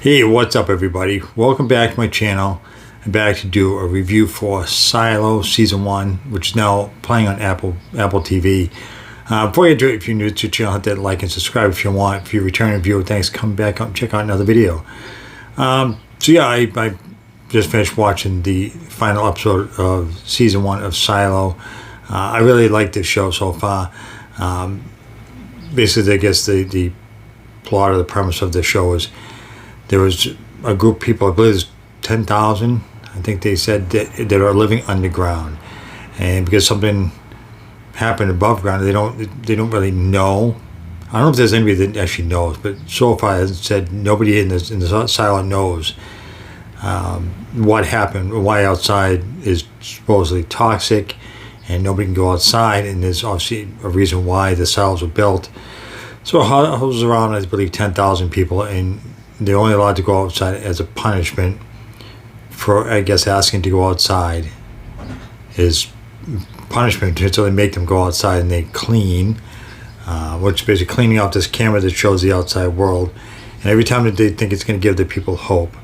Hey, what's up everybody? Welcome back to my channel. I'm back to do a review for Silo Season 1, which is now playing on Apple TV. Before you do it, if you're new to the channel, hit that like and subscribe if you want. If you're a returning viewer, thanks. Come back and check out another video. I just finished watching the final episode of Season 1 of Silo. I really like this show so far. Basically, I guess the plot or the premise of the show is there was a group of people, I believe there's 10,000, I think they said, that are living underground. And because something happened above ground, they don't really know. I don't know if there's anybody that actually knows, but so far, as I said, nobody in the silo knows what happened, why outside is supposedly toxic, and nobody can go outside, and there's obviously a reason why the silos were built. So it holds around, I believe, 10,000 people, and they're only allowed to go outside as a punishment for, I guess, asking to go outside is punishment. So they make them go outside and they clean, which is basically cleaning out this camera that shows the outside world. And every time that they think it's going to give the people hope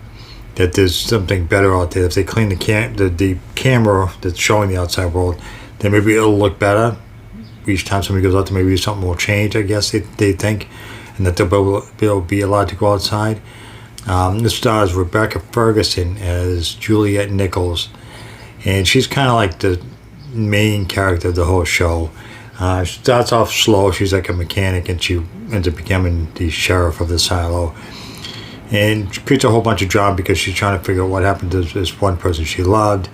that there's something better out there, if they clean the camera that's showing the outside world, then maybe it'll look better. Each time somebody goes out there, maybe something will change, I guess they think, and that they'll be allowed to go outside. This stars Rebecca Ferguson as Juliet Nichols, and she's kind of like the main character of the whole show. She starts off slow. She's like a mechanic, and she ends up becoming the sheriff of the silo. And she creates a whole bunch of drama because she's trying to figure out what happened to this one person she loved,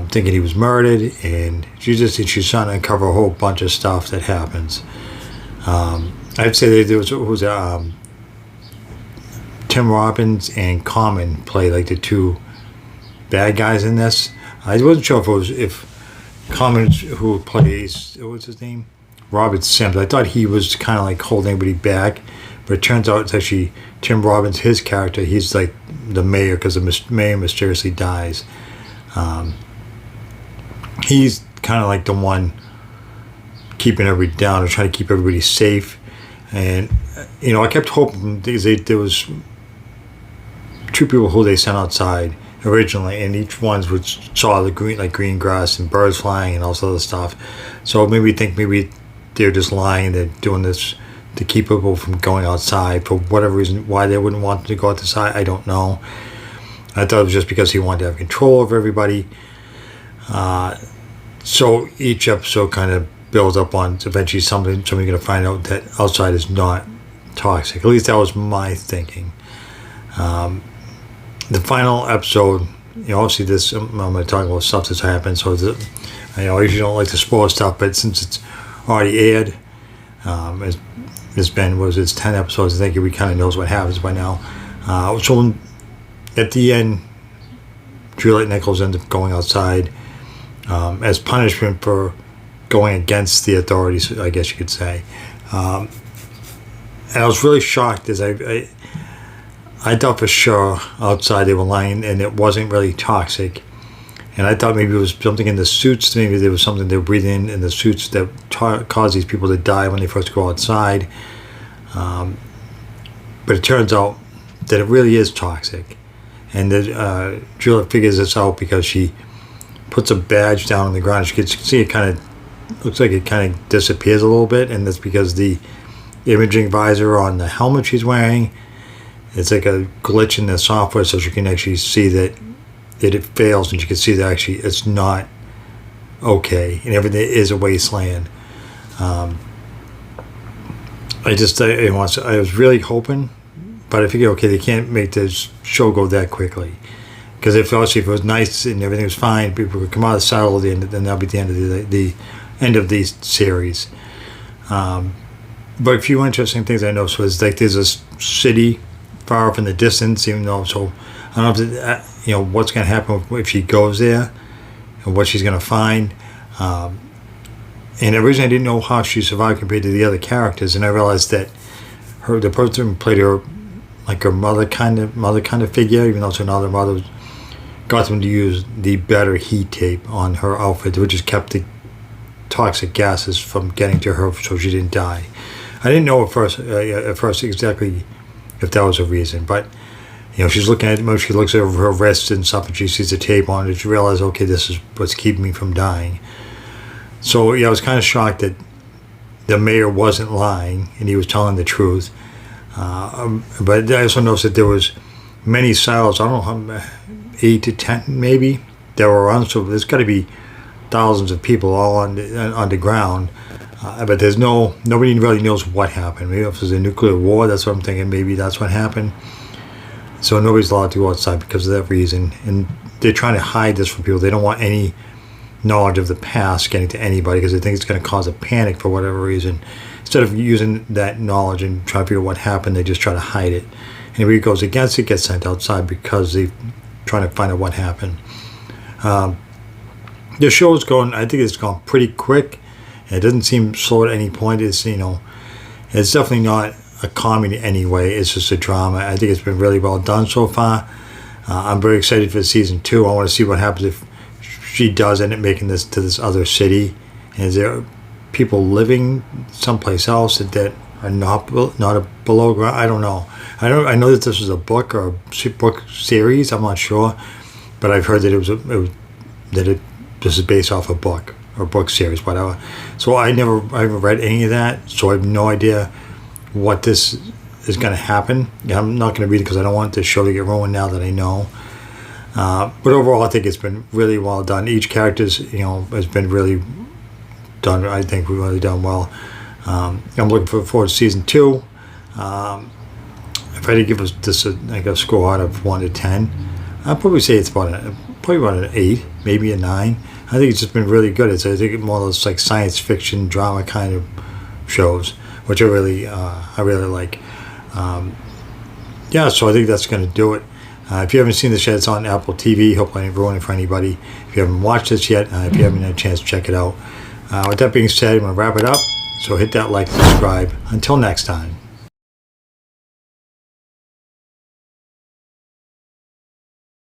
thinking he was murdered, and she's trying to uncover a whole bunch of stuff that happens. I'd say there was Tim Robbins and Common play like the two bad guys in this. I wasn't sure if Common, who plays, what's his name, Robert Sims, I thought he was kind of like holding everybody back, but it turns out it's actually Tim Robbins, his character. He's like the mayor because the mayor mysteriously dies. He's kind of like the one keeping everybody down or trying to keep everybody safe. And I kept hoping there was two people who they sent outside originally, and each one saw the green grass and birds flying and all this other stuff. So maybe they're just lying and they're doing this to keep people from going outside for whatever reason. Why they wouldn't want to go outside, I don't know. I thought it was just because he wanted to have control of everybody. So each episode kind of builds up on eventually somebody's going to find out that outside is not toxic. At least that was my thinking. The final episode, obviously this, I'm going to talk about stuff that's happened, so I usually don't like to spoil stuff, but since it's already aired, it's been, it's 10 episodes, I think we kind of knows what happens by now. So at the end, Juliet Nichols ends up going outside as punishment for going against the authorities, I guess you could say. And I was really shocked as I thought for sure outside they were lying and it wasn't really toxic. And I thought maybe it was something in the suits, maybe there was something they were breathing in the suits that caused these people to die when they first go outside. But it turns out that it really is toxic. And that Juliet figures this out because she puts a badge down on the ground. She can see it looks like it kind of disappears a little bit, and that's because the imaging visor on the helmet she's wearing, it's like a glitch in the software, so she can actually see that it fails, and she can see that actually it's not okay, and everything is a wasteland. I was really hoping, but I figured, okay, they can't make this show go that quickly. Because if it was nice and everything was fine, people would come out of the silo at the end, then that'll be the end of the end of the series. But a few interesting things I noticed was like there's this city far off in the distance, even though, so I don't know if what's going to happen if she goes there and what she's going to find. And originally I didn't know how she survived compared to the other characters, and I realized that the person who played her like her mother kind of figure, even though it's another mother, got them to use the better heat tape on her outfit, which just kept the toxic gases from getting to her so she didn't die. I didn't know at first exactly if that was a reason, but You know, she's looking at it, she looks over her wrist and stuff, and she sees the tape on it. She realizes, okay, this is what's keeping me from dying. So, yeah, I was kind of shocked that the mayor wasn't lying and he was telling the truth. But I also noticed that there was many silos, I don't know, 8 to 10 maybe, that were on. So there's got to be thousands of people all on the ground. But there's nobody really knows what happened. Maybe if there's a nuclear war, that's what I'm thinking. Maybe that's what happened. So nobody's allowed to go outside because of that reason. And they're trying to hide this from people. They don't want any knowledge of the past getting to anybody because they think it's going to cause a panic for whatever reason. Instead of using that knowledge and trying to figure out what happened, they just try to hide it. Anybody who goes against it gets sent outside because they're trying to find out what happened. The show is going, I think it's gone pretty quick. It doesn't seem slow at any point. It's, you know, it's definitely not a comedy anyway. It's just a drama. I think it's been really well done so far. I'm very excited for season 2. I want to see what happens if she does end up making this to this other city. And is there people living someplace else that are not below ground? I don't know. I know that this was a book or a book series. I'm not sure, but I've heard that this is based off a book or book series, whatever. So I haven't read any of that, so I have no idea what this is going to happen. I'm not going to read it because I don't want this show to get ruined now that I know. But overall, I think it's been really well done. Each character's, has been really done. I think we've really done well. I'm looking forward to season 2. If I had to give this a score out of 1 to 10, I'd probably say it's probably about an 8, maybe a 9. I think it's just been really good. I think it's more of those like science fiction drama kind of shows, which I really like. So I think that's going to do it. If you haven't seen this yet, it's on Apple TV. Hope I didn't ruin it for anybody. If you haven't watched this yet, if you haven't had a chance to check it out. With that being said, I'm going to wrap it up. So hit that like, subscribe. Until next time.